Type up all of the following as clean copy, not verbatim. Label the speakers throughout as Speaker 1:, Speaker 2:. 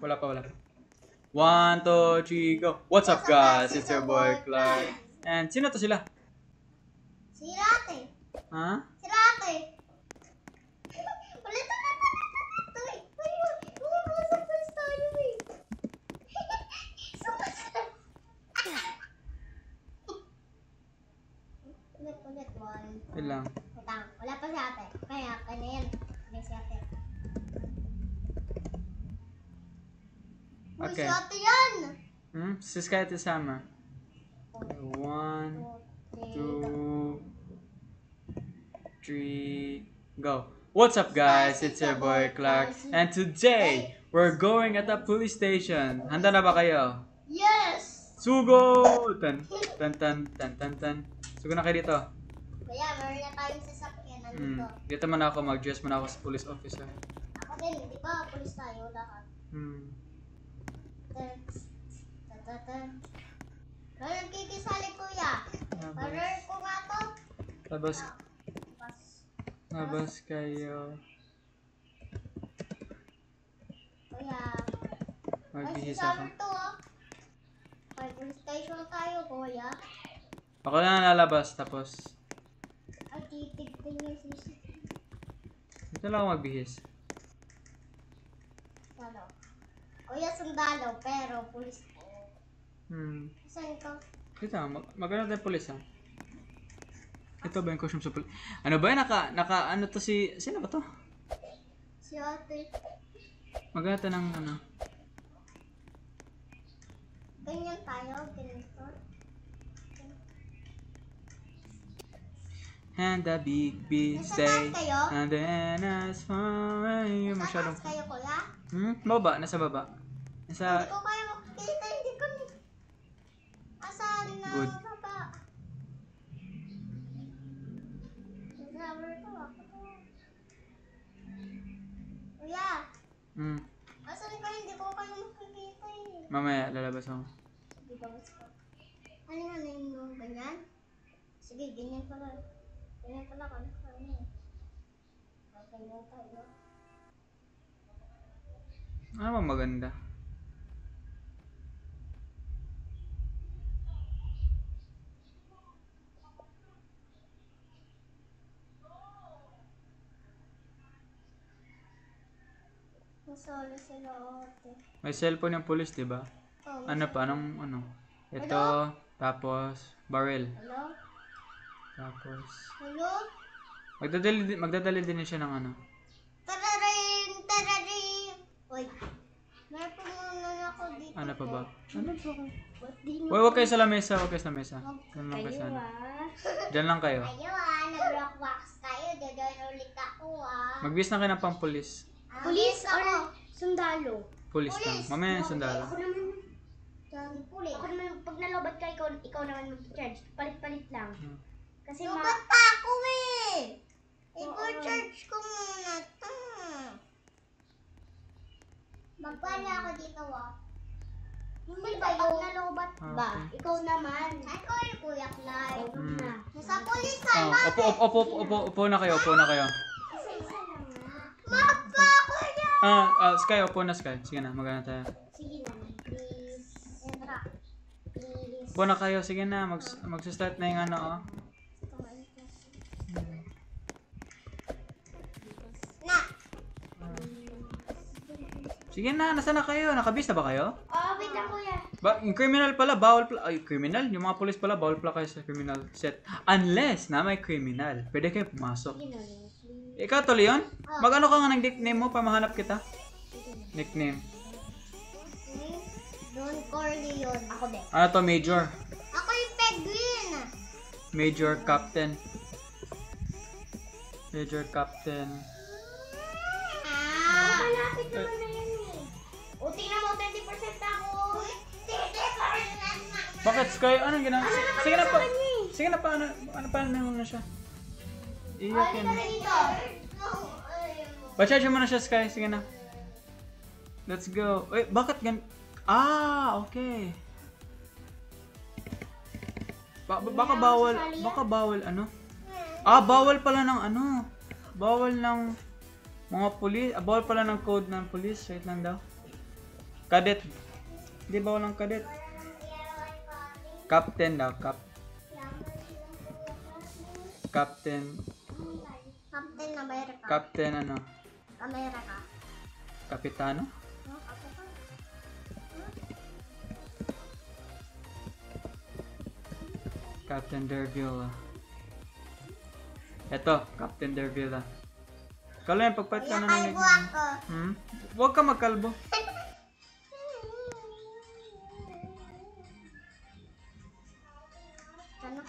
Speaker 1: Wala pa, wala pa. 1, 2, 3, go. What's up guys? It's your boy Clark. And sino to sila?
Speaker 2: Si Rate.
Speaker 1: Ha?
Speaker 2: Si Rate. Ulit na. Uy, pulis tayo eh. Ulit.
Speaker 1: Wait lang.
Speaker 2: Wala pa si ate. Kaya yan. May si ate.
Speaker 1: Okay.
Speaker 2: Si ate yan.
Speaker 1: Si Sky at Summer. 1, 2, 3, go. What's up guys? It's your boy Clark. And today, we're going at the police station. Handa na ba kayo?
Speaker 2: Yes!
Speaker 1: Sugo! Tan. Sugo na kayo dito.
Speaker 2: Kaya meron na tayong sasakyan nandito.
Speaker 1: Dito man ako, mag-dress man ako sa police officer.
Speaker 2: Ako din, di ba? Pulis tayo lahat. Kaya nagkikisali kuya. Parang ko nga to.
Speaker 1: Labas kayo.
Speaker 2: Kuya.
Speaker 1: Magbihis
Speaker 2: Ay,
Speaker 1: ako.
Speaker 2: si to ah. May police station tayo kuya.
Speaker 1: Ako na lalabas, tapos
Speaker 2: Ay, titignan niya si
Speaker 1: dito lang ako magbihis.
Speaker 2: Salo. Kuya sundalo, pero pulis po. Saan ka?
Speaker 1: Dito, maganda tayo police ha. Ito ba yung costume sa police? Ano ba yun? Ano to si... Sino ba to?
Speaker 2: Si ate.
Speaker 1: Maganda tayo ng ano.
Speaker 2: Ganyan tayo, ganito.
Speaker 1: And the big say,
Speaker 2: taas kayo?
Speaker 1: and then as far as you masyadong...
Speaker 2: Nasa taas kayo kuya?
Speaker 1: Baba, nasa baba. Nasa...
Speaker 2: Hindi ko kayo makikita, hindi ko ni... Asan na
Speaker 1: Good.
Speaker 2: baba? Driver to ako to. Kuya, asan ka? Hindi ko kayo makikita eh.
Speaker 1: Mamaya, lalabas ako.
Speaker 2: Sige, bawas ko. Ano nga na yung ganyan? Sige, ganyan pala. Ganyan pala ka. Ganyan tayo.
Speaker 1: Ano ba maganda?
Speaker 2: Masolo sila ate.
Speaker 1: May cellphone yung police, di ba?
Speaker 2: Oh,
Speaker 1: Ano pa? Anong ano? Ito, tapos barrel.
Speaker 2: hello?
Speaker 1: Tapos
Speaker 2: Hello?
Speaker 1: magdadali din siya ng ano.
Speaker 2: Tararin! Uy, meron pa muna ako dito.
Speaker 1: Ano pa ba? Ano pa?
Speaker 2: Ba't di nyo?
Speaker 1: Huwag kayo sa lamesa, huwag kayo sa lamesa. Diyan lang kayo sa ano. Diyan lang kayo.
Speaker 2: Ayaw nag-rock wax tayo. Doon ulit ako
Speaker 1: Magbis na kayo ng pang-police.
Speaker 2: Pulis or sundalo?
Speaker 1: Police lang. Mamaya yung sundalo.
Speaker 2: Ako naman. Pulis. Ako naman, pag nalobat ka, ikaw naman mag-charge. Palit-palit lang. Kasi lobat pa ako eh! I-charge ko muna ito. Magpala ako dito Hindi ba pag nalobat ba?
Speaker 1: Okay.
Speaker 2: Ikaw naman. Ako yung Kuya Clark. Nasa pulisan
Speaker 1: Upo na kayo, upo na kayo.
Speaker 2: Isa-isa lang Mapa kuya!
Speaker 1: Sky, upo na Sky. Sige na, magana tayo.
Speaker 2: Sige na, please. Entra. Please.
Speaker 1: Upo na kayo, sige na. Magsistart na yung ano, oh.
Speaker 2: Na!
Speaker 1: Sige na, nasa na kayo? Nakabis na ba kayo?
Speaker 2: Wait lang kuya.
Speaker 1: Yung criminal pala, bawal pala. Ay, criminal? Yung mga police pala, bawal pala kayo sa criminal set. Unless na may criminal. Pwede kayo pumasok.
Speaker 2: Sige na, please.
Speaker 1: Ikaw to, Leon? Mag-ano ka nga ng nickname mo para mahanap kita? Nickname.
Speaker 2: Don Corleone. Ako din.
Speaker 1: Ano to, Major?
Speaker 2: Ako yung Penguin.
Speaker 1: Major Captain. Major Captain.
Speaker 2: Malapit naman na yan eh. O, tingnan mo, 20% ako. 30%!
Speaker 1: Bakit, Sky? Anong ginagawa? Sige na pa. Sige na pa. Ano pa na siya? Iyak yan.
Speaker 2: Dito.
Speaker 1: Pa-charge mo na siya, Sky. Sige na. Let's go. Wait, bakit okay. Baka bawal ano? Bawal pala ng ano. Bawal ng mga pulis. Bawal pala ng code ng pulis. Wait lang daw. Cadet. Di ba walang cadet? Captain daw. Captain.
Speaker 2: Captain America.
Speaker 1: Captain ano?
Speaker 2: America.
Speaker 1: Kapitano? Captain Derville. Eto, Captain Derville. Kala yan, pagpat ka na ng...
Speaker 2: Kalbo ako.
Speaker 1: Huwag ka magkalbo.
Speaker 2: Ano?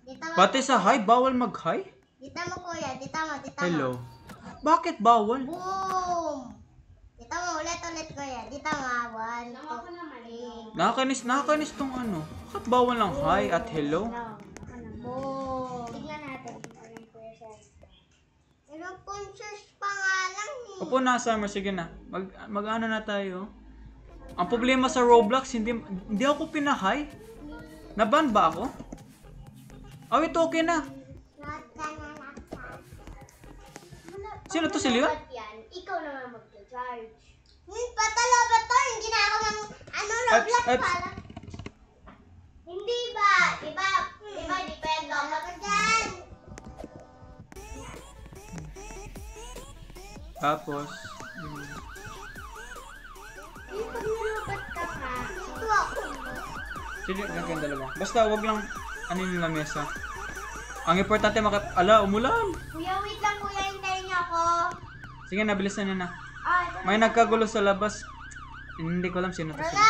Speaker 2: Dito mo.
Speaker 1: Pati sa hi, bawal mag-hi?
Speaker 2: Dito mo kuya. Dito mo.
Speaker 1: Hello. Bakit bawal?
Speaker 2: Boom! Dito mo. Ulit kuya. Dito mo. 1, 2, 3.
Speaker 1: Nakakainis tong ano. Bakit bawal lang hi at hello?
Speaker 2: Boom! Tignan natin. Pero conscious pa nga lang eh.
Speaker 1: Opo na, Summer. Sige na. Mag-ano na tayo. Ang problema sa Roblox, hindi ako pinahay. Naban ba ako? Oh, ito okay na. Sino to, si Leon?
Speaker 2: Ikaw naman mag-charge. Patalo ba to? Hindi na ako Roblox pala. Hindi ba? Diba, depende ako dyan.
Speaker 1: Tapos,
Speaker 2: Pag nilubat ka ka, ito ako.
Speaker 1: sige, yung dalawa. Basta, wag lang, ano yung lamesa. Ang importante, ala, umulan.
Speaker 2: Kuya, wait lang kuya, hintayin niyo ako.
Speaker 1: Sige, nabilisan na na.
Speaker 2: Ito
Speaker 1: May nagkagulo sa labas. Hindi ko alam sino to
Speaker 2: na.
Speaker 1: sila.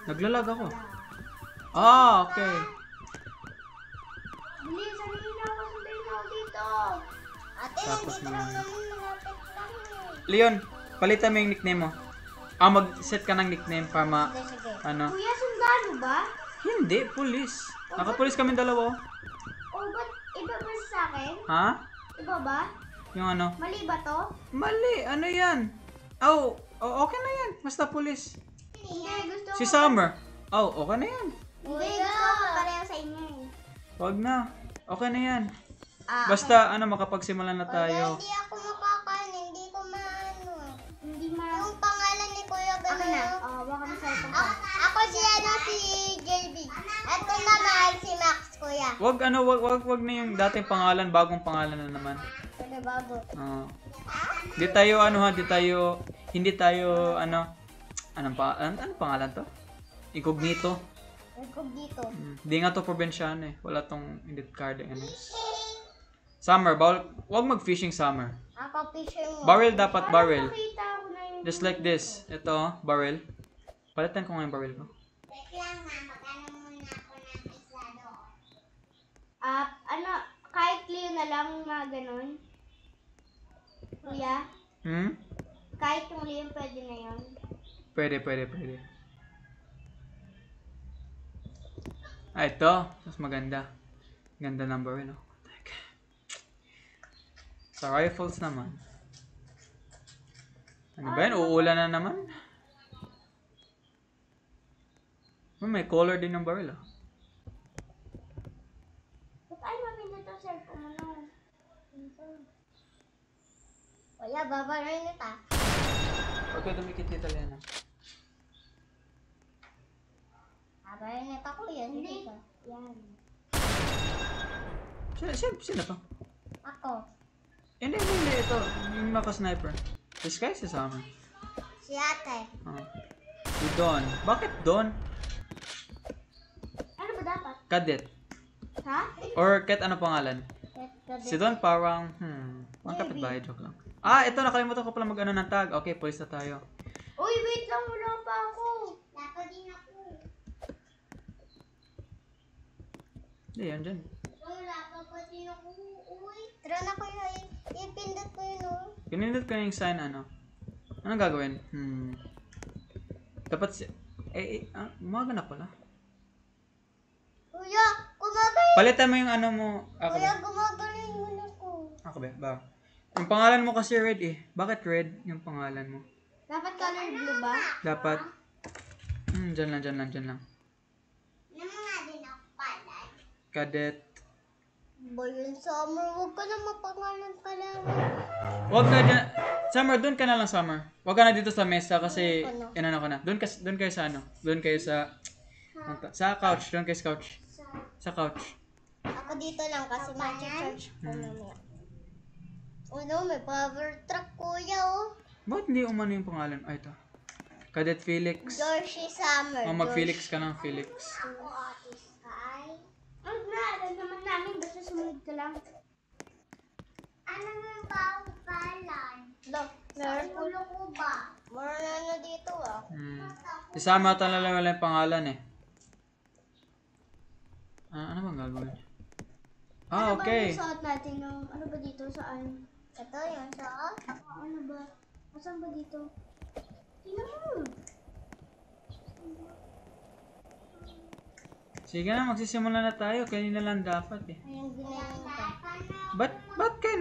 Speaker 1: Naglalag ako. Ah, okay.
Speaker 2: Bilis, sabihin na ako, sundayin ako dito. Ate,
Speaker 1: Tapos
Speaker 2: nandito
Speaker 1: naman.
Speaker 2: lang naman, malapit lang eh.
Speaker 1: Leon, palitan mo yung nickname mo. Mag-set ka ng nickname para
Speaker 2: Sige.
Speaker 1: ano?
Speaker 2: Kuya, sundalo ba?
Speaker 1: Hindi, pulis. Nakapulis kami dalawa.
Speaker 2: O, ba't iba ba sa akin?
Speaker 1: Ha?
Speaker 2: Iba ba?
Speaker 1: Yung ano?
Speaker 2: Mali ba to?
Speaker 1: Mali, ano yan? Oh, okay na yan. Basta pulis.
Speaker 2: Hindi, gusto ko.
Speaker 1: Si Summer. Oh, okay na yan.
Speaker 2: Hindi, gusto ko pareho sa inyo eh.
Speaker 1: Wag na. Okay na yan.
Speaker 2: Ah,
Speaker 1: Basta, makapagsimulan na tayo.
Speaker 2: Hindi ako makakain, hindi ko maano. Hindi Yung pangalan ni Kuya Gano. Ako na. Baka masaya ako si JB. Ito naman si Max, Kuya.
Speaker 1: Wag na yung dating pangalan, bagong pangalan na naman.
Speaker 2: Ano bago?
Speaker 1: Hindi tayo, anong pangalan to? Incognito.
Speaker 2: Record dito.
Speaker 1: Hindi nga to probinsyano eh. Wala tong edit card. Summer, wag mag-fishing Summer.
Speaker 2: Ako picture mo.
Speaker 1: Barrel dapat, barrel.
Speaker 2: Nakita ko na yung...
Speaker 1: Just like this. Ito, barrel. Palitan ko nga yung barrel ko.
Speaker 2: Wait lang ha, mag-ano muna ako ng isado. Kahit clear na lang na ganun. Kuya, kahit yung liam pwede na yun.
Speaker 1: Pwede. Ito. Mas maganda. Ganda ng barrel, no? Sa rifles naman. Ano ba yan? Uulan na naman. May color din ng barrel, ah.
Speaker 2: Ba't ay mabindot ang cellphone mo na? Kuya, babaroy nito ah.
Speaker 1: Okay, dumikit dito yan, ah.
Speaker 2: Babaroy nito kuya, hindi ka. Yan.
Speaker 1: Sino to?
Speaker 2: Ako.
Speaker 1: Hindi. Ito. Yung naka-sniper. This guy si Summer.
Speaker 2: Si ate.
Speaker 1: Si Don. Bakit Don?
Speaker 2: Ano ba dapat?
Speaker 1: Cadet.
Speaker 2: Ha?
Speaker 1: Or Ket ano pangalan? Si Don parang, pang kapitbahay, joke lang. Ito, nakalimutan ko pala mag-ano ng tag. Okay, police na tayo.
Speaker 2: Uy, wait lang, wala pa ako. Dapat din ako.
Speaker 1: Hindi, yan dyan.
Speaker 2: Wala pa din ako. Uy. Tara na kuya, ipindot ko yun oh.
Speaker 1: Pinindot ko yung sign, ano? Anong gagawin? Dapat umaga na pala.
Speaker 2: Kuya, gumagaling.
Speaker 1: Palitan mo yung ano mo.
Speaker 2: Kuya, gumagaling mo na ko.
Speaker 1: Ako ba? Yung pangalan mo kasi red eh. Bakit red yung pangalan mo?
Speaker 2: Dapat color blue ba?
Speaker 1: Dapat. Dyan lang.
Speaker 2: Naman nga din ako pala.
Speaker 1: Cadet.
Speaker 2: Boy, Summer, huwag ka na mapangalan pa lang.
Speaker 1: Huwag ka dyan. Summer, doon ka na lang, Summer. Huwag ka na dito sa mesa kasi inano ka na. Doon kayo sa ano? Doon kayo sa couch. Doon kayo sa couch. Sa couch.
Speaker 2: Ako dito lang kasi ma-charge ko mamaya. Ano, may power truck, kuya, oh.
Speaker 1: Ba't hindi umano yung pangalan? Ay, ito. Cadet Felix.
Speaker 2: Georgie Summer.
Speaker 1: Mag-Felix ka ng Felix.
Speaker 2: Ako, Ate Sky. Ang alam naman namin, basta sumunod ka lang. Ano yung paupalan? Meron ulo ko ba? Meron na dito, ah.
Speaker 1: Isama ito na lang wala yung pangalan eh. Ano bang gagawin? Okay.
Speaker 2: Ano ba suot natin ng, ano ba dito, saan? Ito yung suot? Ano ba? Saan ba dito? Tingnan mo.
Speaker 1: Sige na, magsisimula na tayo. Kanina lang dapat eh.
Speaker 2: Ayun, ginayon ko.
Speaker 1: Ba't kayo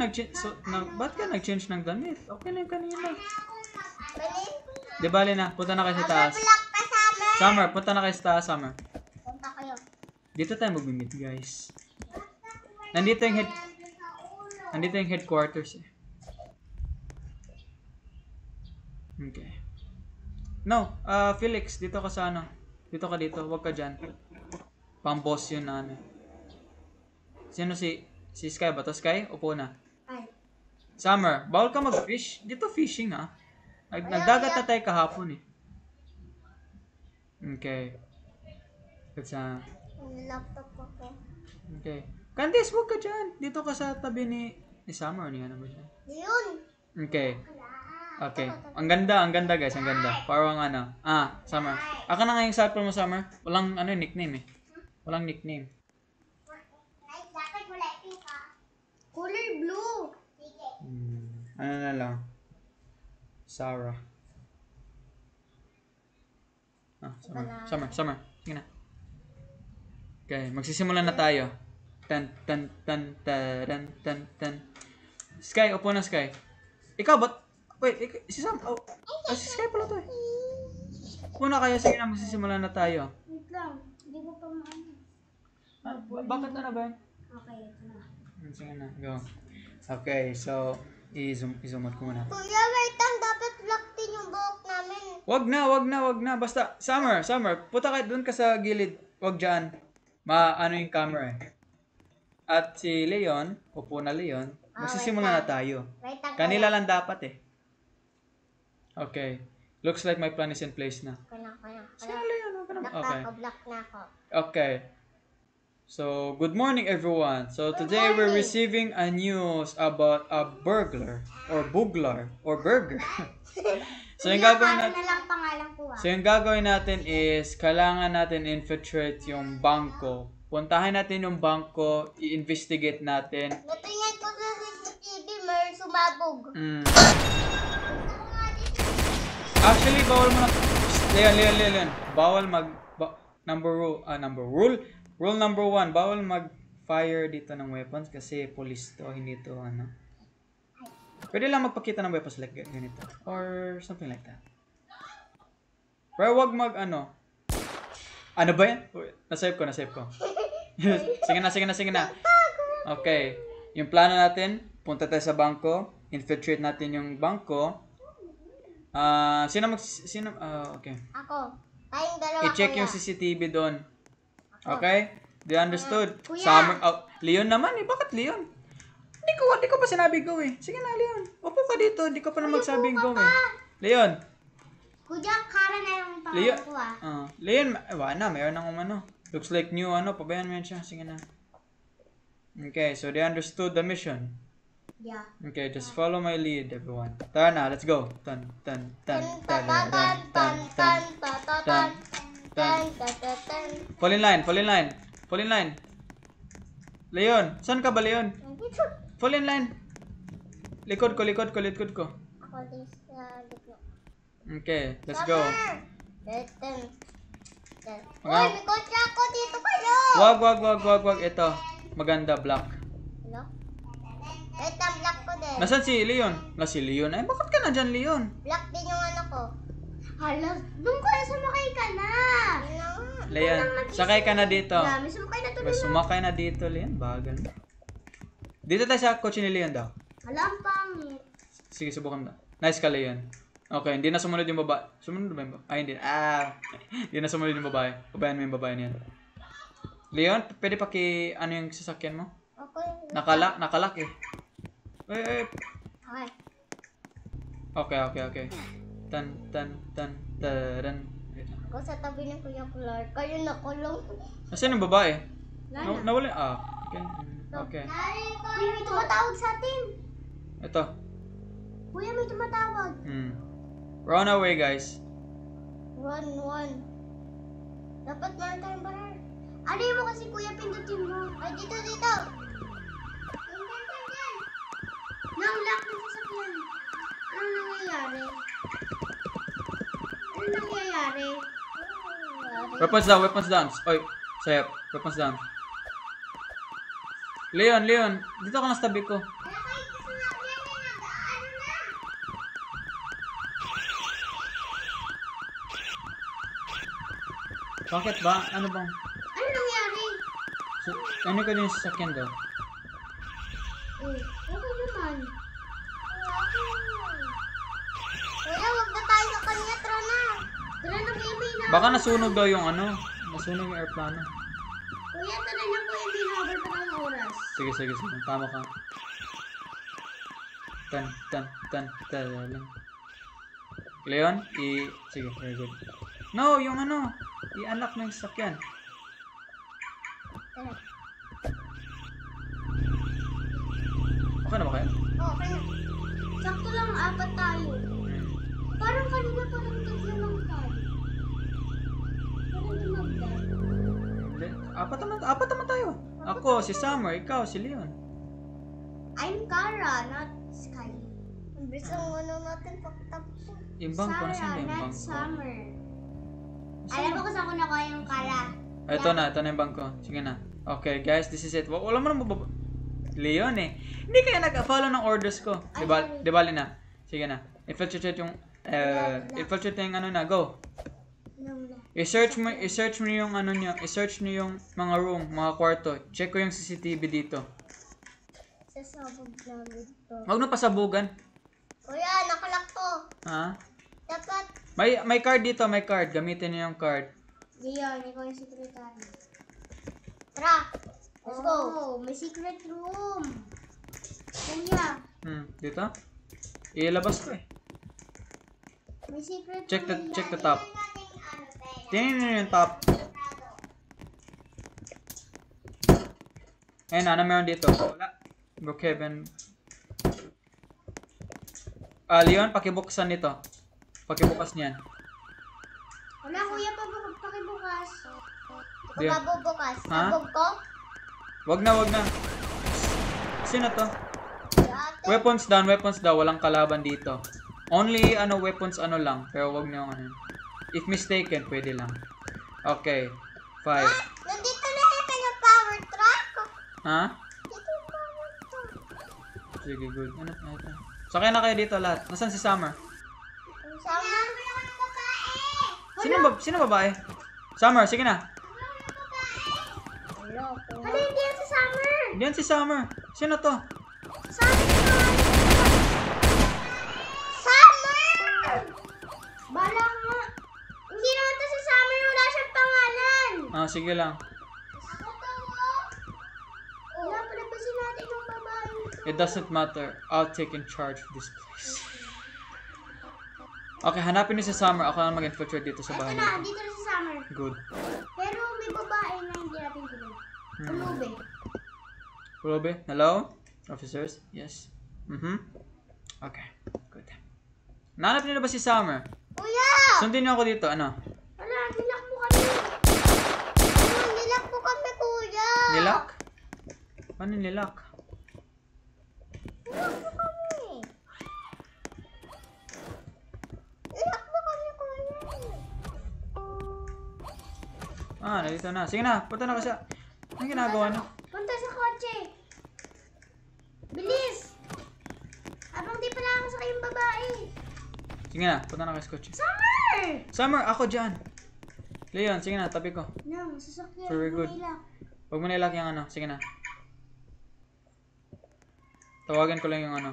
Speaker 1: nag-change ng damit? Okay na yung kanina.
Speaker 2: Bali?
Speaker 1: Di bali na, punta na kayo sa taas.
Speaker 2: Black pa, Summer.
Speaker 1: Summer, punta na kayo sa taas, Summer.
Speaker 2: Punta kayo.
Speaker 1: Dito tayo mag-meet, guys. Nandito yung headquarters eh. Okay. No, Felix, dito ka sa ano. Dito ka dito, huwag ka dyan. Pang-boss yun na ano. Sino si Sky ba to? Sky? Upo na.
Speaker 2: Ay.
Speaker 1: Summer, bawal ka mag-fish. Dito fishing ha. Nagdagat na tayo kahapon eh. Okay.
Speaker 2: Laptop ko.
Speaker 1: Okay. Candice, huwag ka dyan. Dito ka sa tabi ni Summer. Ano ba siya?
Speaker 2: Yun.
Speaker 1: Okay. Okay. Ang ganda guys. Ang ganda. Parang ano. Summer. Aka na nga yung sample mo, Summer. Walang nickname eh. Walang nickname.
Speaker 2: Dapat wala pink ha. Color blue. Sige.
Speaker 1: Ano na lang. Sarah. Summer. Sige na. Okay, magsisimula na tayo. Tan. Sky, upo na, Sky. Ikaw, ba't? Wait, si Sam. Si Sky pala to eh. Upo na kayo, sige na, magsisimula na tayo.
Speaker 2: Wait lang. Hindi ko pa maano.
Speaker 1: Bakit na ba yan?
Speaker 2: Okay, ito na.
Speaker 1: Sige na, go. Okay, so, i-zoom out ko muna.
Speaker 2: Kuya, wait lang. Dapat black din yung buhok namin.
Speaker 1: Wag na. Basta, Summer, punta ka doon ka sa gilid. Wag dyan. Ano yung camera eh. At si Leon, upo na Leon, magsisimula na tayo.
Speaker 2: Wait lang.
Speaker 1: Kanila lang dapat eh. Okay. Looks like my plan is in place na.
Speaker 2: Kaya.
Speaker 1: Sige na Leon, okay.
Speaker 2: Black na ako.
Speaker 1: Okay. So, good morning everyone. So, today we're receiving a news about a burglar or burglar. So, yung gagawin natin,
Speaker 2: na lang pangalan ko ah.
Speaker 1: so, yung gagawin natin is kailangan natin infiltrate yung bangko. Puntahan natin yung bangko, i-investigate natin.
Speaker 2: Natingin ko sa CCTV, may sumabog.
Speaker 1: Actually, bawal mo na. Leon. Bawal Rule number 1, bawal mag-fire dito ng weapons kasi police to, hindi to ano. Pwede lang magpakita ng weapons like ganito or something like that. Pero wag ano ba yan? Na-save ko. Sige na. Okay. Yung plano natin, punta tayo sa bangko, infiltrate natin yung bangko. Okay.
Speaker 2: Ako. Tayong dalawa.
Speaker 1: I-check
Speaker 2: kuya.
Speaker 1: yung CCTV doon. Okay? Do you understood?
Speaker 2: Kuya.
Speaker 1: Summer, Leon naman eh. Bakit Leon? Hindi ko pa sinabi go eh. Sige na, Leon. Upo ka dito. Hindi ko pa na magsabing go eh. Leon.
Speaker 2: Kuya, Kara na yung pangalan ko ah.
Speaker 1: Leon, mayroon ng umano. Looks like new pabayan mo yan siya. Sige na. Okay, so they understood the mission.
Speaker 2: Yeah.
Speaker 1: Okay, just follow my lead, everyone. Tara na, let's go. Tan. Fall in line. Leon, saan ka ba, Leon? Fall in line. Likod ko.
Speaker 2: Ako din sa likod.
Speaker 1: Okay, let's go.
Speaker 2: Uy, may kotse ako. Dito kayo.
Speaker 1: Wag. Ito, maganda, black.
Speaker 2: Hello? Wait, ang black ko din.
Speaker 1: Nasaan si Leon? Si Leon. Ay, bakit ka na dyan, Leon?
Speaker 2: Black din yung ano ko. Hala, doon ko na sumakay ka na.
Speaker 1: Leon, sakay ka na dito.
Speaker 2: May sumakay na tuloy.
Speaker 1: Sumakay na dito, Leon. Bagal. Dito tayo sa kotse ni Leon daw.
Speaker 2: Alam pangit.
Speaker 1: Sige, subukan mo. Nice ka, Leon. Okay, hindi na sumunod yung babae. Sumunod ba yung babae? Ay, hindi. Hindi na sumunod yung babae. Babayan mo yung babae niyan. Leon, pwede ano yung sasakyan mo?
Speaker 2: Okay.
Speaker 1: Nakalak eh. Eh.
Speaker 2: Okay.
Speaker 1: Okay. Taran.
Speaker 2: Ako sa tabi ng Kuya Clark. Kayo nakulong.
Speaker 1: Nasaan yung babae?
Speaker 2: Lana.
Speaker 1: Nawala. Okay.
Speaker 2: Kuya, may tumatawag sa atin.
Speaker 1: Ito.
Speaker 2: Kuya, may tumatawag.
Speaker 1: Run away, guys.
Speaker 2: Run. Dapat meron tayong barar. Ano mo kasi kuya, pindutin mo. Ay, dito. Yan. Nang-lock ng sasakyan. Ano nangyayari?
Speaker 1: Weapons down. Oy, sayap. Weapons down. Leon. Dito ka na sa tabi ko. Bakit ba? Ano bang?
Speaker 2: Ano nangyari?
Speaker 1: Ano ka din sa sasakyan daw?
Speaker 2: Okay naman. Kuya, huwag na tayo sa kanya. Tara na, baby.
Speaker 1: Baka nasunog daw yung nasunog yung airplano.
Speaker 2: Kuya, tara na kuya. Binover pa ng oras.
Speaker 1: Sige. Tama ka. Tan. Leon, sige, very good. No, yung i-unlock mo yung sasakyan.
Speaker 2: Tara.
Speaker 1: Okay na ba kayo?
Speaker 2: Okay na. Sakto lang, 4 tayo. Parang kanina parang 3 lang tayo. Parang dumagdag.
Speaker 1: Hindi. Apat naman tayo. Ako, si Summer, ikaw, si Leon.
Speaker 2: I'm Kara, not Sky. Ang bisang natin pagtapos.
Speaker 1: Yung bangko, nasaan ba yung
Speaker 2: Not
Speaker 1: bangko?
Speaker 2: Summer. Alam mo kung saan ko nakuha yung Kara.
Speaker 1: Ito na yung bangko. Sige na. Okay, guys, this is it. Wala mo nang bababa. Leon eh. Hindi kaya nag-follow ng orders ko. Di bali na. Sige na. Infiltrate yung na. Go. I-search mo yung i-search niyo yung mga room, mga kwarto. Check ko yung CCTV dito.
Speaker 2: Sasabog namin to.
Speaker 1: Huwag na pasabugan.
Speaker 2: Kuya, nakalak to.
Speaker 1: Ha?
Speaker 2: Dapat.
Speaker 1: May card dito, may card. Gamitin niyo yung card.
Speaker 2: Diyan, ikaw yung secretary. Tara. Let's go. May secret room. Kuya.
Speaker 1: Dito? Ilabas ko eh.
Speaker 2: May secret
Speaker 1: Check
Speaker 2: room.
Speaker 1: the top. Tingnan niyo yung top. Ayun, ano meron dito? Wala. Brookhaven. Leon, pakibuksan nito. Pakibukas niyan.
Speaker 2: Wala kuya, pakibukas.
Speaker 1: Diyan.
Speaker 2: Pabubukas.
Speaker 1: Ha?
Speaker 2: Sabog ko?
Speaker 1: Wag na. Sino to? Weapons down. Walang kalaban dito. Only, weapons lang. Pero wag niyo If mistaken, pwede lang. Okay. 5.
Speaker 2: Nandito na yung power truck.
Speaker 1: Ha?
Speaker 2: Dito yung power truck.
Speaker 1: Sige, good. Sakay na kayo dito lahat. Nasaan si Summer? Sino babae? Summer, sige na.
Speaker 2: Ano hindi yan si Summer?
Speaker 1: Diyan si Summer. Sino to?
Speaker 2: Summer! Bala nga. Hindi naman to si Summer. Wala siyang pangalan.
Speaker 1: Sige lang.
Speaker 2: Wala pa napasin natin yung babae.
Speaker 1: It doesn't matter. I'll take in charge of this place. Okay, hanapin niyo si Summer. Ako lang mag-infiltrate dito sa
Speaker 2: Ito
Speaker 1: bahay
Speaker 2: na,
Speaker 1: nito.
Speaker 2: dito na si Summer.
Speaker 1: Good.
Speaker 2: Pero may babae na hindi natin tuloy. Ulube.
Speaker 1: Ruby, hello? Officers? Yes. Okay, good. Nahanap niyo na ba si Summer?
Speaker 2: Kuya!
Speaker 1: Sundin niyo ako dito. Ano?
Speaker 2: Wala, nilak mo kami. Nilak mo kami, kuya.
Speaker 1: Nilak? Paano nilak?
Speaker 2: Nilak mo kami. Nilak mo kami, kuya.
Speaker 1: Nandito na. Sige na, punta na kasi. Anong ginagawa niyo?
Speaker 2: Punta sa kotse. Bilis! Abang di pala ako sa kayong babae.
Speaker 1: Sige na, punta na kayo sa kotse.
Speaker 2: Summer!
Speaker 1: Summer, ako dyan. Leon, sige na, tabi ko.
Speaker 2: Nang, sasakyan.
Speaker 1: Very good.
Speaker 2: Manila.
Speaker 1: Huwag mo nilak yung Sige na. Tawagan ko lang yung ano.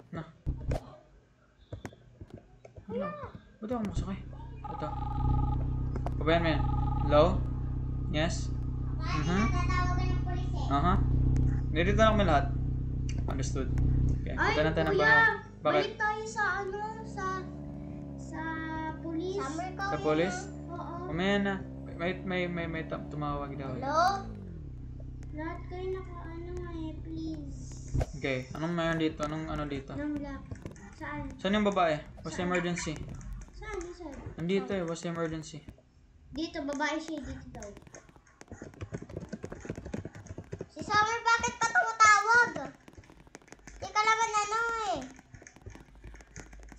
Speaker 1: Na. Ano? Ba't ako masakay? Ito. Pabayan mo yan. Hello? Yes?
Speaker 2: Tatawagan ng pulis eh.
Speaker 1: Aha. Nandito na kami lahat. Understood. Okay. Punta na tayo ng bahay. Bakit?
Speaker 2: Balik tayo sa ano, sa pulis.
Speaker 1: Sa polis?
Speaker 2: Oo.
Speaker 1: Mamaya na. May tumawag daw.
Speaker 2: Hello? Lahat kayo naka-ano nga eh, please.
Speaker 1: Okay. Anong mayroon dito? Anong ano dito?
Speaker 2: Nang lock. Saan?
Speaker 1: Saan yung babae? What's the emergency?
Speaker 2: Saan? Saan?
Speaker 1: Nandito eh. What's the emergency?
Speaker 2: Dito, babae siya. Dito daw. Si Summer, bakit pa tumatawag? Di ka naman ano eh.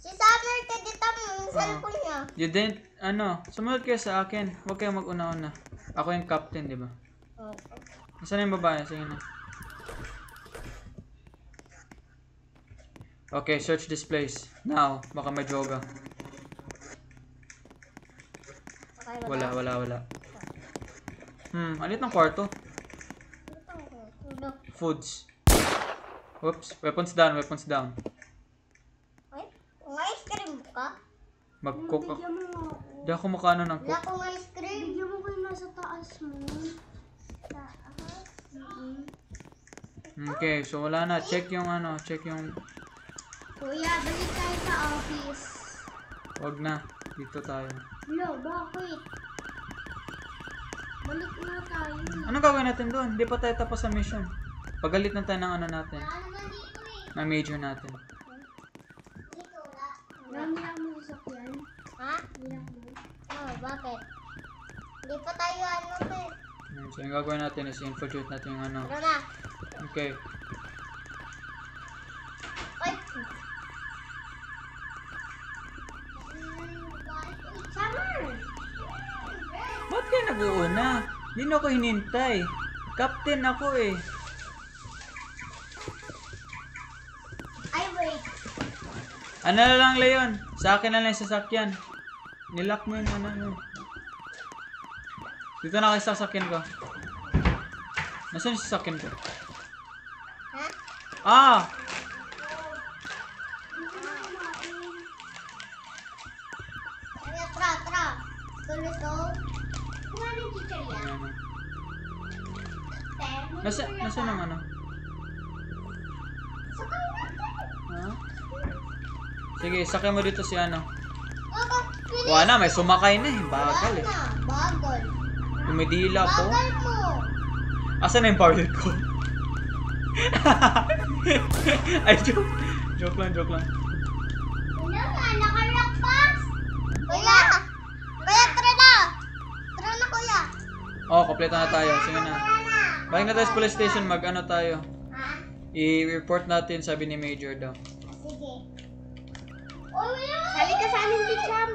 Speaker 2: Si Summer, dito yung cellphone niya.
Speaker 1: You didn't, ano, sumunod kayo sa akin. Huwag kayong mag-una-una. Ako yung captain, di ba?
Speaker 2: Oo.
Speaker 1: Nasaan yung babae? Sige na. Okay, search this place. Now, baka may droga.
Speaker 2: Okay,
Speaker 1: Wala. Alit ng kwarto. Foods. Oops, weapons down.
Speaker 2: Ay, kung ice cream ka?
Speaker 1: Mag-cook ako.
Speaker 2: Bigyan mo nga ako.
Speaker 1: Di ako makano ng
Speaker 2: Wala
Speaker 1: cook.
Speaker 2: kong ice cream. Bigyan mo ko yung nasa taas mo. Taas?
Speaker 1: Okay, so wala na. Check yung ano,
Speaker 2: Kuya, balik tayo sa office.
Speaker 1: wag na. Dito tayo.
Speaker 2: Lo, bakit? Balik na tayo.
Speaker 1: Anong gagawin natin doon? Di pa tayo tapos sa mission. Pagalit na tayo ng ano natin.
Speaker 2: Ano na dito eh?
Speaker 1: Ng major natin.
Speaker 2: Dito, wala. Nilak mo sa sakyan? Ha? Nilak mo? Oo, bakit? Hindi pa tayo ano eh.
Speaker 1: So yung gagawin natin is infiltrate natin yung ano.
Speaker 2: Ano na?
Speaker 1: Okay.
Speaker 2: Ay! Summer!
Speaker 1: Ba't kayo nag-uuna? Hindi na ako hinintay. Captain ako eh.
Speaker 2: Ay, wait.
Speaker 1: Ano na lang, Leon? Sa akin na lang yung sasakyan. Nilock mo yung ano mo. Dito na kayo sa sasakyan ko. Nasaan yung sasakyan ko?
Speaker 2: Ha?
Speaker 1: Ah!
Speaker 2: Tara. Tuloy ko. Kung ano yung teacher yan?
Speaker 1: Ayan. Nasaan ang ano?
Speaker 2: Sakay natin.
Speaker 1: Ha? Sige, sakay mo dito si ano.
Speaker 2: Bilis.
Speaker 1: Wala na, may sumakay na eh. Bagal eh.
Speaker 2: Bagal.
Speaker 1: Tumidila po.
Speaker 2: Bagal mo.
Speaker 1: Asan na yung barrel ko? Ay, joke. Joke lang.
Speaker 2: Ano nga, nakarock box? Kuya! Tara na! Tara na, kuya!
Speaker 1: Oh, kompleto na tayo. Sige na. Balik na tayo sa police station. Mag-ano tayo.
Speaker 2: Ha?
Speaker 1: I-report natin, sabi ni Major daw.
Speaker 2: Sige. Sali ka sa aming bicham.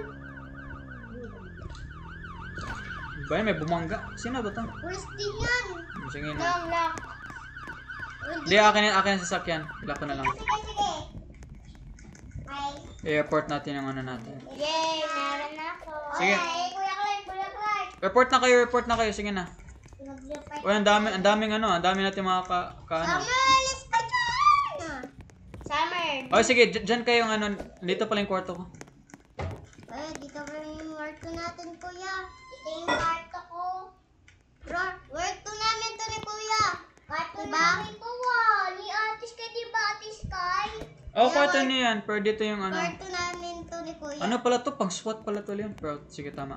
Speaker 1: Ba, may bumangga. Sino ba ito?
Speaker 2: Pwestin yan.
Speaker 1: Sige na.
Speaker 2: Lock.
Speaker 1: Hindi, akin yung sasakyan. Ila ko na lang.
Speaker 2: Sige. Ay.
Speaker 1: I-report natin yung ano natin.
Speaker 2: Yay, meron na ako.
Speaker 1: Sige.
Speaker 2: Ay, Kuya Clark.
Speaker 1: Report na kayo. Sige na. Uy, ang daming natin mga ano.
Speaker 2: Summer, alis ka dyan! Summer.
Speaker 1: Oh, sige, dyan kayong ano. Dito pala yung kwarto ko.
Speaker 2: Ay, dito pa rin yung kwarto natin, kuya. Ito yung kwarto ko. Kwarto namin to ni kuya. Kwarto namin po, ni Atis ka, diba, Atis Sky?
Speaker 1: Oh, kwarto niyo yan. Pero dito yung ano.
Speaker 2: Kwarto namin to ni kuya.
Speaker 1: Ano pala to? Pang SWAT pala to, Leon. Pero sige, tama.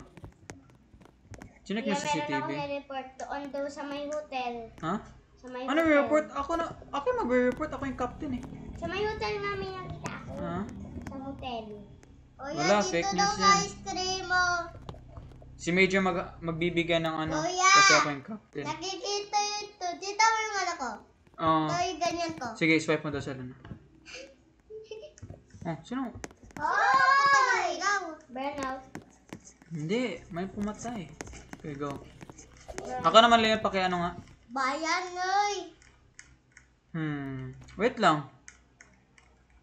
Speaker 1: Chinek mo
Speaker 2: Kuya,
Speaker 1: sa
Speaker 2: meron ako
Speaker 1: CCTV.
Speaker 2: na-report doon daw sa may hotel.
Speaker 1: Ha?
Speaker 2: Sa may
Speaker 1: Ano
Speaker 2: hotel.
Speaker 1: report? Ako magre-report. Ako yung captain eh.
Speaker 2: Sa may hotel namin nakita ako.
Speaker 1: Ha?
Speaker 2: Sa hotel. Kuya,
Speaker 1: Wala,
Speaker 2: dito
Speaker 1: fake
Speaker 2: daw
Speaker 1: news
Speaker 2: sa
Speaker 1: yan.
Speaker 2: ice cream mo.
Speaker 1: Si Major magbibigay ng ano.
Speaker 2: Kuya!
Speaker 1: Kasi ako yung captain.
Speaker 2: Nakikita yun to. Dito mo yung ano ko.
Speaker 1: Oh.
Speaker 2: Ito yung ganyan ko.
Speaker 1: Sige, swipe mo daw sa ano. Oh, sino?
Speaker 2: Oh! Ikaw. Burnout.
Speaker 1: Hindi, may pumatay. Okay, go. Ako naman, Leon, ano nga.
Speaker 2: Bayan, oy.
Speaker 1: Wait lang.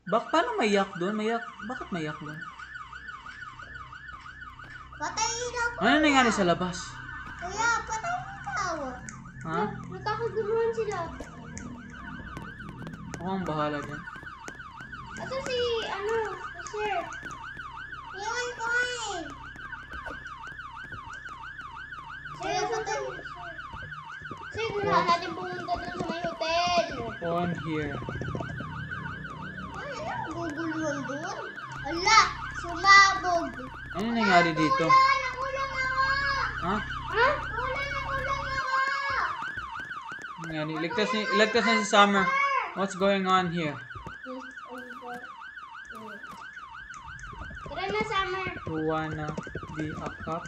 Speaker 1: Paano may yak doon? Bakit may yak doon?
Speaker 2: Patay daw.
Speaker 1: Ano nangyari sa labas?
Speaker 2: Kuya, patay mo daw.
Speaker 1: Ha?
Speaker 2: Nakakaguluhan sila.
Speaker 1: Ako ang bahala dyan.
Speaker 2: Ito si, sir. Iwan ko eh. Sir, sir, gulaan natin pumunta dun sa may hotel.
Speaker 1: On here.
Speaker 2: Ay, guguluhan dun. Ala, sumabog.
Speaker 1: Ano nangyari dito?
Speaker 2: Nakulang ako.
Speaker 1: Ha?
Speaker 2: Ha? Nakulang ako.
Speaker 1: Ano nangyari? Iligtas na si Summer. What's going on here?
Speaker 2: Tara na, Summer.
Speaker 1: You wanna be a cop?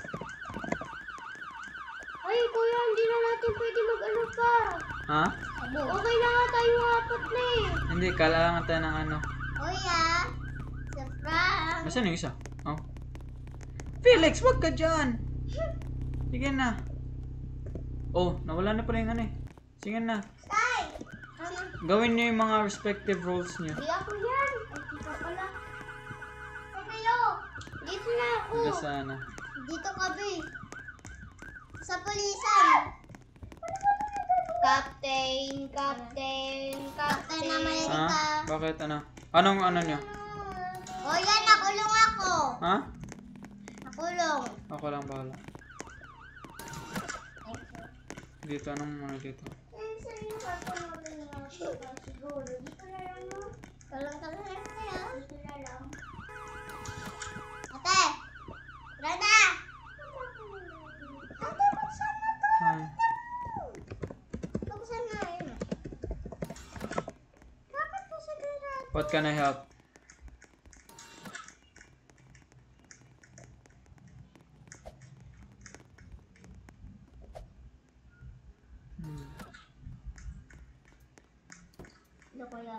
Speaker 2: Ay, kuya, hindi na natin pwede mag-ano pa.
Speaker 1: Ha?
Speaker 2: Okay na nga tayo apat na eh.
Speaker 1: Hindi, kailangan tayo ng ano.
Speaker 2: Kuya, surprise.
Speaker 1: Nasaan yung isa? Oh. Felix, wag ka dyan! Sige na. Oh, nawala na pala yung ano eh. Sige na.
Speaker 2: Tay!
Speaker 1: Gawin niyo yung mga respective roles niyo.
Speaker 2: Hindi ako yan. Ay, dito pala. Sabayo! Dito na ako.
Speaker 1: Hanggang sana.
Speaker 2: Dito ka, Be. Sa pulisan. Captain America.
Speaker 1: Ha? Bakit ano? Anong ano niyo?
Speaker 2: O yan, nakulong ako.
Speaker 1: Ha?
Speaker 2: Nakulong.
Speaker 1: Ako lang bahala. Dito, anong ano dito?
Speaker 2: Siguro, dito na lang mo. Talang-talang na kaya. Dito na lang. Ate! Tara na! Ate, buksan na to!
Speaker 1: Hi.
Speaker 2: Buksan na yun. Bakit po siguro?
Speaker 1: What can I help?
Speaker 2: Ano kaya?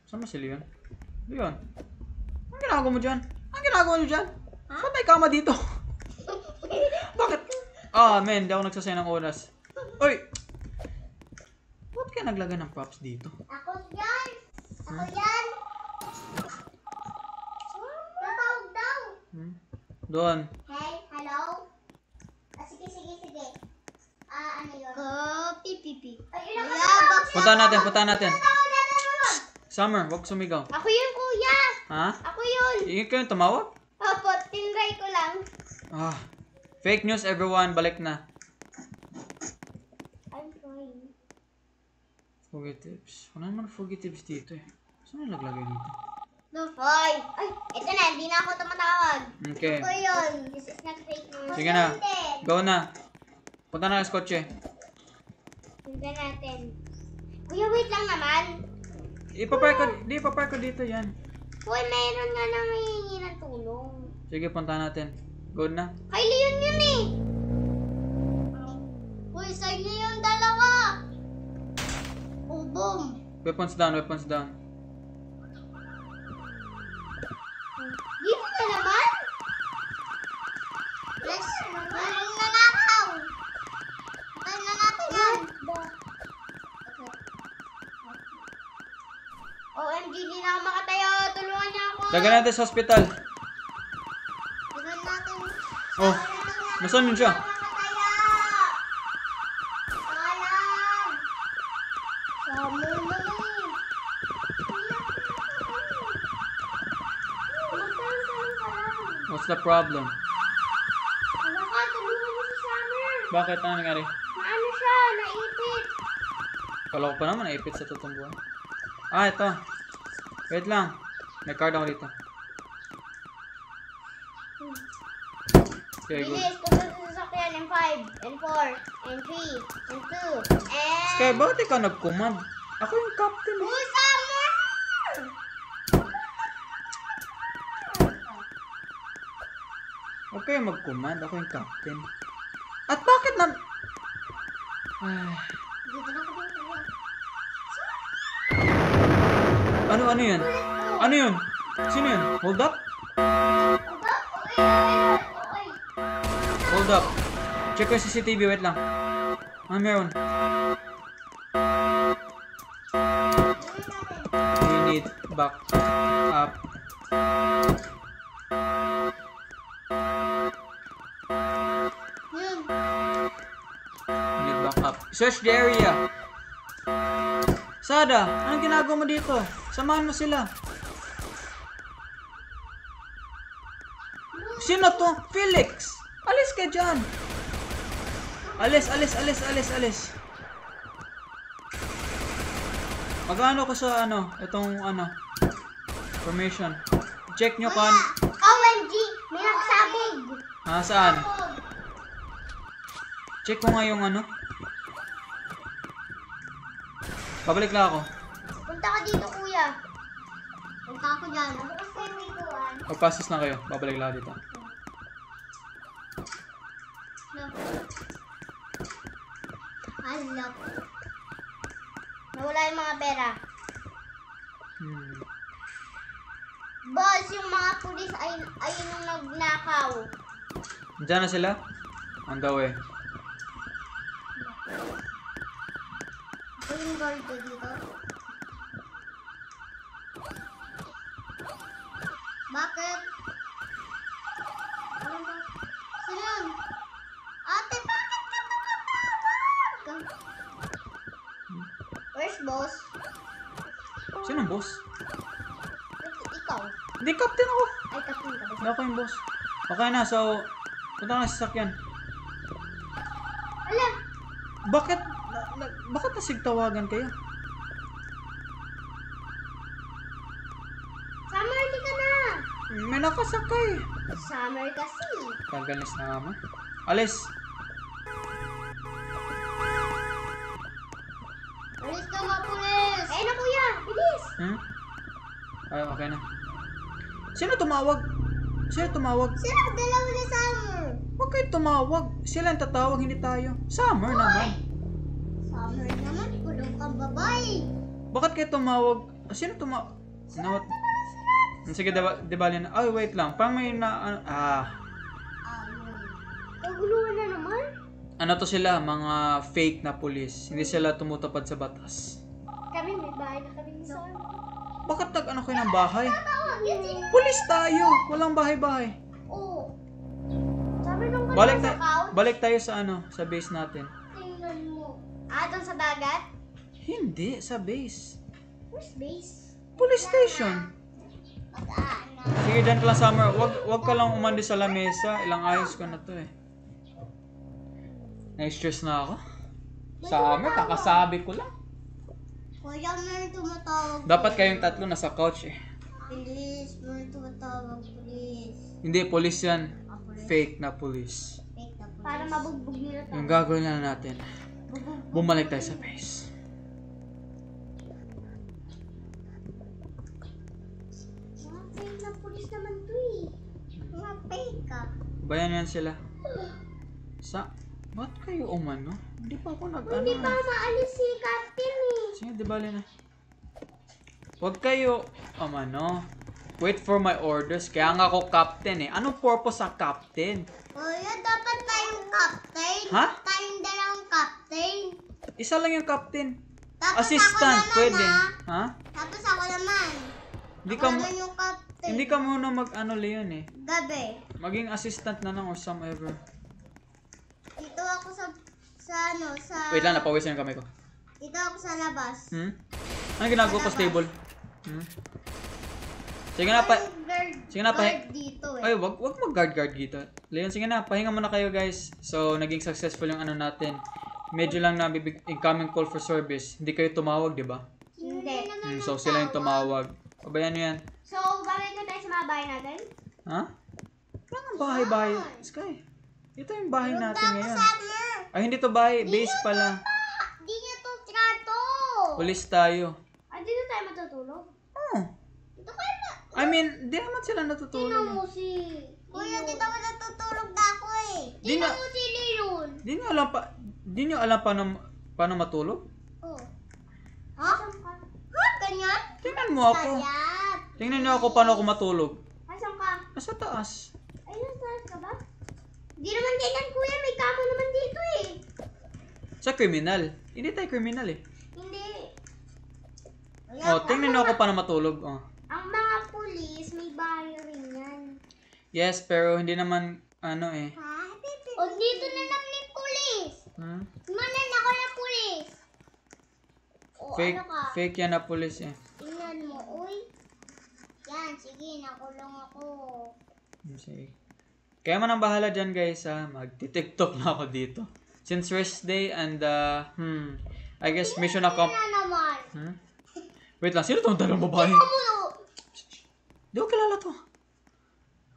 Speaker 1: Saan ba si Leon? Leon? Anong ginagawa mo dyan? Anong ginagawa niyo dyan? Ba't may kama dito? Bakit? Man, di ako nagsasaya ng oras. Uy! Ba't kaya naglagay ng props dito?
Speaker 2: Ako yan! Ako yan! Tatawag daw!
Speaker 1: Doon.
Speaker 2: Hey, hello? Sige. Ano yun? Pipi. Ayun ako.
Speaker 1: Punta natin. Summer, wag sumigaw.
Speaker 2: Ako yun, kuya!
Speaker 1: Ha?
Speaker 2: Ako yun!
Speaker 1: Ingin kayo tumawag?
Speaker 2: Opo, tinry ko lang.
Speaker 1: Fake news everyone, balik na.
Speaker 2: I'm fine.
Speaker 1: Fugitives. Wala naman fugitives dito eh. Saan na naglagay dito?
Speaker 2: No, hoy! Ay, ito na, hindi na ako tumatawag.
Speaker 1: Okay.
Speaker 2: Ako yun. This is not fake news.
Speaker 1: Sige na. Go na. Punta na sa kotse.
Speaker 2: Tingnan natin. Kuya, wait lang naman.
Speaker 1: Ipapark ko dito yan.
Speaker 2: Hoy, mayroon nga nang hihingi ng tulong.
Speaker 1: Sige, punta natin. Go na.
Speaker 2: Kay Leon yun eh. Hoy, sa Leon dalawa. Oh, boom.
Speaker 1: Weapons down.
Speaker 2: Dito na naman. Yes, mayroon na nakaw. Patay na natin yan. OMG, di na ako makatayo. Tulungan niyo ako.
Speaker 1: Dagan natin sa hospital.
Speaker 2: Tulungan natin.
Speaker 1: Oh, nasaan yun siya? What's the problem? Bakit? Ano nangyari?
Speaker 2: Maano siya? Naipit.
Speaker 1: Kala ko pa naman naipit sa totoong buhay. Ito. Wait lang. May card ako dito. Okay, good.
Speaker 2: Bilis, punta sa sasakyan. M5, M4, M3, M2, and...
Speaker 1: Sky, bakit ikaw nag-command? Ako yung captain.
Speaker 2: Summer!
Speaker 1: Huwag kayo mag-command. Ako yung captain. At bakit na... Ay.
Speaker 2: Dito na ako dito.
Speaker 1: Ano yun? Ano yun? Sino yun? Hold up?
Speaker 2: Okay.
Speaker 1: Hold up. Check ko yung CCTV. Wait lang. Meron. We need back up. We need back up. Search the area. Sada, anong ginagawa mo dito? Samahan mo sila. Sino to? Felix! Alis ka dyan! Alis. Magano ko sa itong formation. Check nyo kan.
Speaker 2: OMG! May nagsabog!
Speaker 1: Saan? Check ko nga yung Pabalik lang ako.
Speaker 2: Punta ka dito, kuya. Punta ako dyan. Ako kasi may kuwan.
Speaker 1: Pagpasis na kayo. Babalik lang ako dito.
Speaker 2: No. Hala. Nawala yung mga pera. Boss, yung mga pulis ayun yung nagnakaw.
Speaker 1: Diyan na sila? On the way.
Speaker 2: Ako yung guard ko dito. Bakit? Ano ba? Sino yun? Ate, bakit ka tumatawag? Where's boss?
Speaker 1: Sino boss?
Speaker 2: Ikaw.
Speaker 1: Hindi, captain ako.
Speaker 2: Ay, kapin ka ba?
Speaker 1: Hindi ako yung boss. Okay na, so punta ka na sa sasakyan.
Speaker 2: Ala!
Speaker 1: Bakit nasigtawagan kayo?
Speaker 2: Summer, di ka na!
Speaker 1: May nakasakay.
Speaker 2: Summer kasi.
Speaker 1: Tagalis na naman. Alis.
Speaker 2: Alis ka mga pulis! Eh na kuya! Bilis!
Speaker 1: Ay, okay na. Sino tumawag?
Speaker 2: Sila dalawa ni Summer!
Speaker 1: Huwag kayo tumawag. Sila ang tatawag, hindi tayo. Summer naman.
Speaker 2: Summer naman, kulong kang babae.
Speaker 1: Bakit kayo tumawag? Sino tumawag? Sige, dibali na. Ay, wait lang. Parang may
Speaker 2: Kaguluhan na naman.
Speaker 1: Ano to sila? Mga fake na pulis. Hindi sila tumutupad sa batas.
Speaker 2: Kami may bahay na kami ni Summer.
Speaker 1: Bakit kayo ng bahay?
Speaker 2: Tawag yan sino?
Speaker 1: Pulis tayo! Walang bahay-bahay.
Speaker 2: Oo. Sabi nung
Speaker 1: Balik tayo sa sa base natin.
Speaker 2: Tingnan mo. Doon sa dagat?
Speaker 1: Hindi, sa base.
Speaker 2: Where's base?
Speaker 1: Police station. Sige, dyan ka lang, Summer. Wag ka lang umandi sa lamesa. Ilang ayos ko na to eh. Na-stress na ako. Summer, kakasabi ko lang.
Speaker 2: Kuya, may tumatawag.
Speaker 1: Dapat kayong tatlo nasa couch eh.
Speaker 2: Police, may tumatawag, police.
Speaker 1: Hindi, police yan. Fake na police.
Speaker 2: Fake na police. Para mabugbog nila tayo.
Speaker 1: Yung gagawin na natin. Bumalik tayo sa base.
Speaker 2: Mga fake na police naman to eh. Mga fake ka.
Speaker 1: Bayan yan sila. Ba't kayo umano? Hindi pa ako
Speaker 2: Hindi pa maalis si Captain eh.
Speaker 1: Sige, di bali na. Huwag kayo wait for my orders. Kaya nga ako captain eh. Anong purpose sa captain?
Speaker 2: Kuya, dapat tayong captain.
Speaker 1: Ha?
Speaker 2: Tayong dalawang captain.
Speaker 1: Isa lang yung captain.
Speaker 2: Tapos
Speaker 1: Assistant,
Speaker 2: ako naman,
Speaker 1: pwede.
Speaker 2: ah.
Speaker 1: Ha?
Speaker 2: Tapos ako naman.
Speaker 1: Hindi
Speaker 2: Ako
Speaker 1: ka,
Speaker 2: naman yung captain.
Speaker 1: hindi ka muna Leon eh.
Speaker 2: Gabi.
Speaker 1: Maging assistant na lang or some ever.
Speaker 2: Dito ako sa
Speaker 1: Wait lang, napawisan yung kamay ko.
Speaker 2: Dito ako sa labas.
Speaker 1: Ano ginagawa ko stable? Sige na, sige na,
Speaker 2: guard dito eh.
Speaker 1: Ay, wag mag-guard dito. Leon, sige na, pahinga muna kayo guys. So, naging successful yung natin. Medyo lang na incoming call for service. Hindi kayo tumawag, di ba?
Speaker 2: Hindi.
Speaker 1: So, sila yung tumawag. Pabayaan nyo yan.
Speaker 2: So, babalik na tayo sa mga bahay natin?
Speaker 1: Ha? Wala nga bahay-bahay. Sky, ito yung bahay natin ngayon. Ay, hindi to bahay. Base pala.
Speaker 2: Di niya to trato.
Speaker 1: Pulis tayo.
Speaker 2: Dito tayo matutulog?
Speaker 1: Oh.
Speaker 2: Dito kayo na.
Speaker 1: I mean, di naman sila natutulog.
Speaker 2: Tingnan mo si... Kuya, dito ako natutulog na ako eh.
Speaker 1: Di na-
Speaker 2: Tingnan mo si Leon.
Speaker 1: Di nyo alam paano matulog?
Speaker 2: Oh. Ha? Ha? Ganyan?
Speaker 1: Tingnan mo ako.
Speaker 2: Kaya.
Speaker 1: Tingnan nyo ako paano ako matulog.
Speaker 2: Asan ka?
Speaker 1: Nasa taas.
Speaker 2: Ay, nasa ka ba? Di naman ganyan, kuya. May kamo naman dito eh.
Speaker 1: Sa criminal. Hindi tayo criminal eh.
Speaker 2: Hindi.
Speaker 1: Oh, tingnan nyo ako paano matulog. Oh.
Speaker 2: Ang mga pulis, may bahay rin yan.
Speaker 1: Yes, pero hindi naman eh.
Speaker 2: Ha? O dito na lang ni pulis.
Speaker 1: Hmm?
Speaker 2: Manan ako na pulis. O
Speaker 1: Fake,
Speaker 2: ano ka?
Speaker 1: fake yan na police eh.
Speaker 2: Tingnan mo, uy. Yan, sige, nakulong ako.
Speaker 1: Sige. Kaya man ang bahala dyan guys ha. Magti-tiktok na ako dito. Since rest day and I guess mission accomplished.
Speaker 2: Tingnan naman.
Speaker 1: Wait lang, sino itong dalawang babae?
Speaker 2: Kamu!
Speaker 1: Di ko kilala to.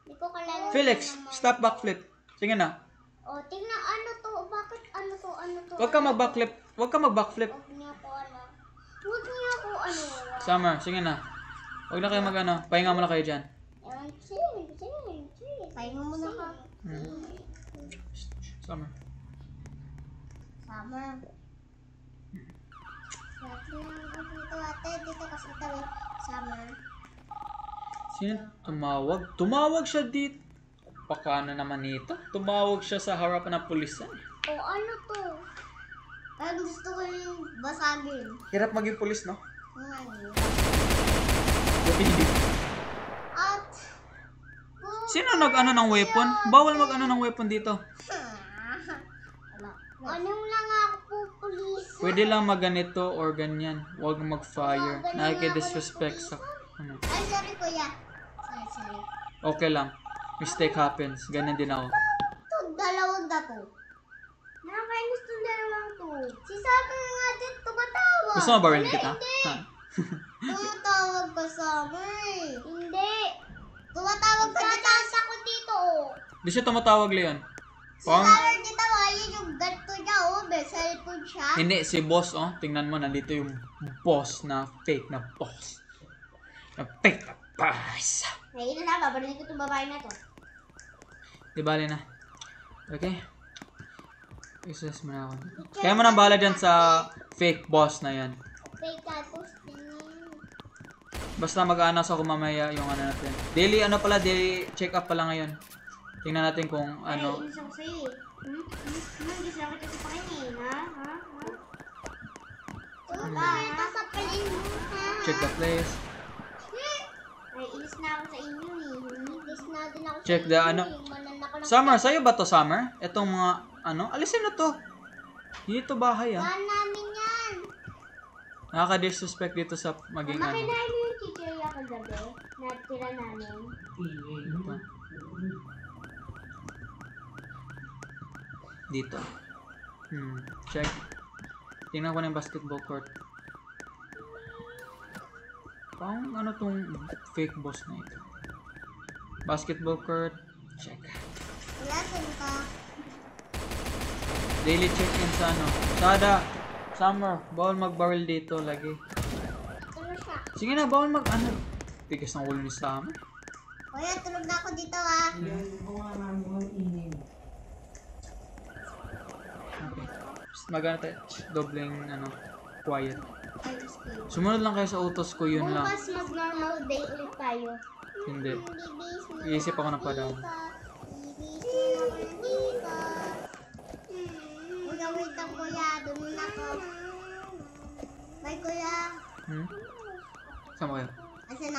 Speaker 2: Di ko kalala.
Speaker 1: Felix, stop backflip. Sige na.
Speaker 2: O, tingnan, ano to? Bakit ano to? Ano to?
Speaker 1: Huwag ka mag-backflip. Huwag ka mag-backflip.
Speaker 2: Huwag niya ako ano. Huwag niya ako ano.
Speaker 1: Summer, sige na. Huwag na kayo mag-ano. Pahinga muna kayo dyan.
Speaker 2: Sige. Pahinga mo na ka.
Speaker 1: Summer.
Speaker 2: Summer. Dito ate, dito kasi tabi. Summer.
Speaker 1: Sino tumawag? Tumawag siya dito. Pakana naman nito. Tumawag siya sa harapan ng pulisan.
Speaker 2: O ano to? Parang gusto ko yung basagin.
Speaker 1: Hirap maging pulis, no?
Speaker 2: Ngayon.
Speaker 1: Buti hindi.
Speaker 2: At,
Speaker 1: Sino nag-ano ng weapon? Bawal mag-ano ng weapon dito.
Speaker 2: anong lang ako pupulis?
Speaker 1: Pwede lang maganito or ganyan. Huwag mag-fire. Nakikidisrespect sa... Ano.
Speaker 2: Ay, sorry kuya. Sorry.
Speaker 1: Okay lang. Mistake happens. Ganyan din ako.
Speaker 2: Ito, dalawang na to. Nakakainis itong dalawang to. Si Summer nga din tumatawag.
Speaker 1: Gusto mo barilin kita?
Speaker 2: Hindi.
Speaker 1: Ha?
Speaker 2: Tumatawag ka, Summer. Hindi. Tumatawag ka dito. Ako dito, oh.
Speaker 1: Di siya tumatawag, Leon.
Speaker 2: Si
Speaker 1: Pang...
Speaker 2: Summer dito, ayun yung ganito niya, oh. May cellphone siya.
Speaker 1: Hindi, si boss, oh. Tingnan mo, nandito yung boss na fake na boss. Na fake na boss.
Speaker 2: Ngayon na, babalik ko itong babae na to.
Speaker 1: Di bali na. Okay? Isus mo na ako. Kaya mo nang bahala dyan sa fake boss na yan.
Speaker 2: Fake tapos tingin.
Speaker 1: Basta mag-anas ako mamaya yung ano natin. Daily check up pala ngayon. Tingnan natin kung ano.
Speaker 2: Ay, inis ako sa'yo eh. Hindi sila kita sa pakingin, ha? Tumata sa palin mo, ha?
Speaker 1: Check the place.
Speaker 2: Ay, inis na ako sa inyo eh. Inis na din ako
Speaker 1: Check
Speaker 2: sa
Speaker 1: the
Speaker 2: inyo
Speaker 1: ano.
Speaker 2: eh. Manan ako ng...
Speaker 1: Summer, sa'yo ba to Summer? Itong mga ano? Alisin na to. Hindi to bahay ah.
Speaker 2: Saan namin yan?
Speaker 1: Nakaka-disrespect dito sa maging
Speaker 2: Mama,
Speaker 1: ano.
Speaker 2: kinain mo yung chichirya kagabi na tira namin.
Speaker 1: Dito. Dito. Check. Tingnan ko na yung basketball court. Parang ano tong fake boss na ito. Basketball court. Check.
Speaker 2: Wala, saan ka?
Speaker 1: Daily check-in sa ano. Sada. Summer. Bawal mag-barrel dito lagi.
Speaker 2: Ito na siya.
Speaker 1: Sige na, bawal mag ano. Tigas ng ulo ni Summer.
Speaker 2: Kuya, tulog na ako dito ha.
Speaker 1: Okay. Magana tayo. Dobleng ano. Quiet.
Speaker 2: Ay, escape.
Speaker 1: Sumunod lang kayo sa utos ko, yun lang.
Speaker 2: Bukas mag-normal day ulit tayo.
Speaker 1: Hindi. Iisip ako ng padaan.
Speaker 2: Kuya, wait lang kuya. Doon na ako. Bye kuya.
Speaker 1: Sama kayo.
Speaker 2: Asan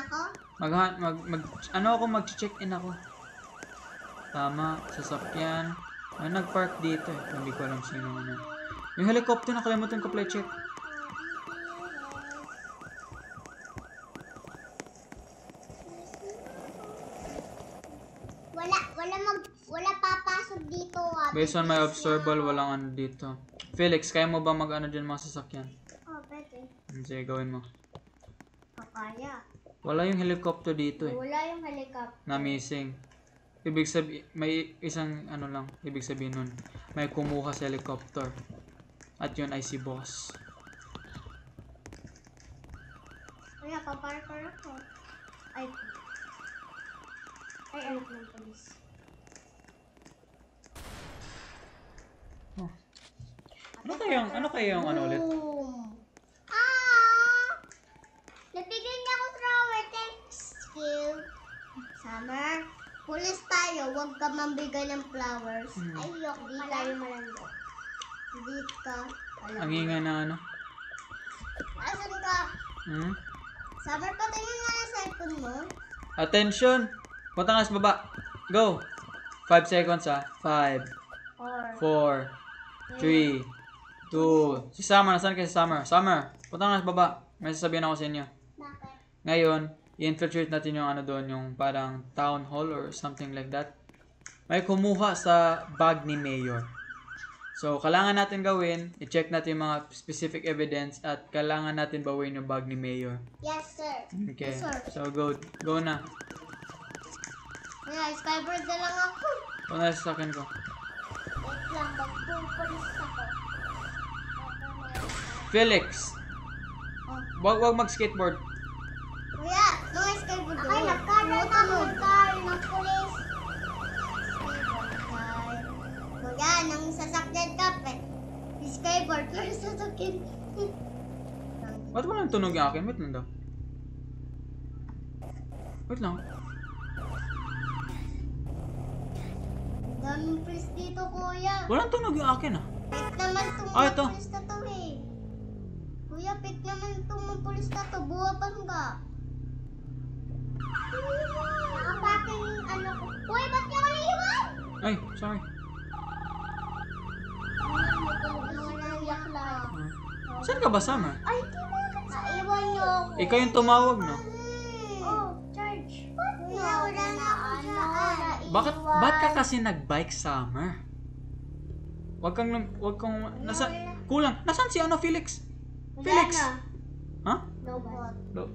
Speaker 2: ako?
Speaker 1: Mag-check-in ako. Tama, sasakyan. May nag-park dito eh. Hindi ko alam sino ano. Yung helicopter, nakalimutan ko play check.
Speaker 2: Wala papasok dito ah.
Speaker 1: Based on my observable, walang ano dito. Felix, kaya mo ba mag-ano dyan mga sasakyan?
Speaker 2: Oh, pwede.
Speaker 1: Sige, gawin mo.
Speaker 2: Kakaya.
Speaker 1: Wala yung helicopter dito eh.
Speaker 2: Wala yung helicopter.
Speaker 1: Na missing. Ibig sabihin, may isang ano lang, ibig sabihin nun, may kumuha sa helicopter. At yun ay si boss.
Speaker 2: Kuya, paparker ako. Ay, anak ng polis.
Speaker 1: Ano kaya yung ano ulit?
Speaker 2: Boom! Nabigyan niya ako thrower. Thanks, Skill. Summer, pulis tayo. Huwag ka mambigay ng flowers. Ay, yok. Di tayo malando. Dito ka.
Speaker 1: Ang ingay na ano?
Speaker 2: Asan ka?
Speaker 1: Hmm?
Speaker 2: Summer, patingin nga yung cellphone mo.
Speaker 1: Attention! Punta nga sa baba. Go! 5 seconds ah. 5,
Speaker 2: Or,
Speaker 1: 4, 3, 2. Si Summer, nasaan kayo si Summer? Summer! Punta nga sa baba. May sasabihin ako sa inyo.
Speaker 2: Bakit?
Speaker 1: Ngayon, i-infiltrate natin yung ano doon, yung parang town hall or something like that. May kumuha sa bag ni Mayor. So, kailangan natin gawin, i-check natin yung mga specific evidence at kailangan natin bawin yung bag ni Mayor.
Speaker 2: Yes, sir.
Speaker 1: Okay.
Speaker 2: Yes, sir.
Speaker 1: So, go na.
Speaker 2: Kaya, Skybird na lang ako.
Speaker 1: Ito na sa akin ko.
Speaker 2: Wait lang, magpupulis ako.
Speaker 1: Felix! Wag mag-skateboard.
Speaker 2: Kuya, mga Skybird doon. Ay, nagkaroon ng pulis. Kuya, nang sasakyan ka, Skybird, pero sasakyan.
Speaker 1: Ba't walang tunog yung akin? Wait lang daw. Wait lang.
Speaker 2: Daming pulis dito, kuya.
Speaker 1: Walang tunog yung akin ah.
Speaker 2: Pik naman itong
Speaker 1: Ah,
Speaker 2: mga
Speaker 1: ito.
Speaker 2: pulis na to eh. Kuya, pik naman itong mga pulis na to. Buwapan ka. Nakapating ano ko. Uy, ba't niya ako naiwan?
Speaker 1: Ay, sorry.
Speaker 2: Naiyak lang.
Speaker 1: Saan ka ba, Summer?
Speaker 2: Ay, di ba? Naiwan niyo ako.
Speaker 1: Ikaw yung tumawag, no?
Speaker 2: Oh, George. Kuya, wala na ako dyan.
Speaker 1: Ba't ka kasi nag-bike, Summer? Wag kang, kulang. Nasaan si Felix? Felix? Ha?
Speaker 2: Lobot.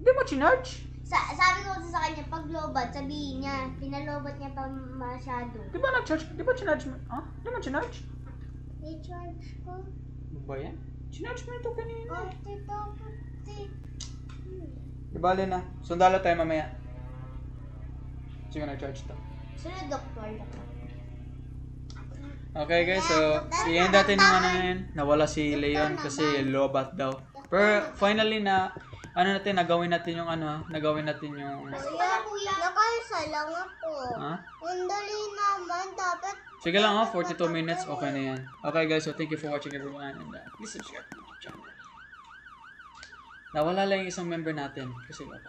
Speaker 1: Di mo chinarge?
Speaker 2: Sabi ko sa kanya, pag lobat, sabihin niya, pinalobat niya pa masyado.
Speaker 1: Di ba nag-charge? Di ba chinarge mo? Ha? Di mo chinarge?
Speaker 2: I-charge ko.
Speaker 1: Ano ba yan? Chinarge mo ito kanina.
Speaker 2: Tito.
Speaker 1: Di bale na. Sundalo tayo mamaya. Sige, nag-charge to.
Speaker 2: Sino doktor?
Speaker 1: Okay guys, so i-end natin yung ano yun. Nawala si Leon kasi lobat daw. Pero finally nagawin natin yung nagawin natin yung...
Speaker 2: Kuya, nakaisa lang ako.
Speaker 1: Ha?
Speaker 2: Ang dali naman, dapat...
Speaker 1: Sige lang 42 minutes, okay na yan. Okay guys, so thank you for watching everyone and please subscribe to my channel. Nawala lang yung isang member natin kasi lobat.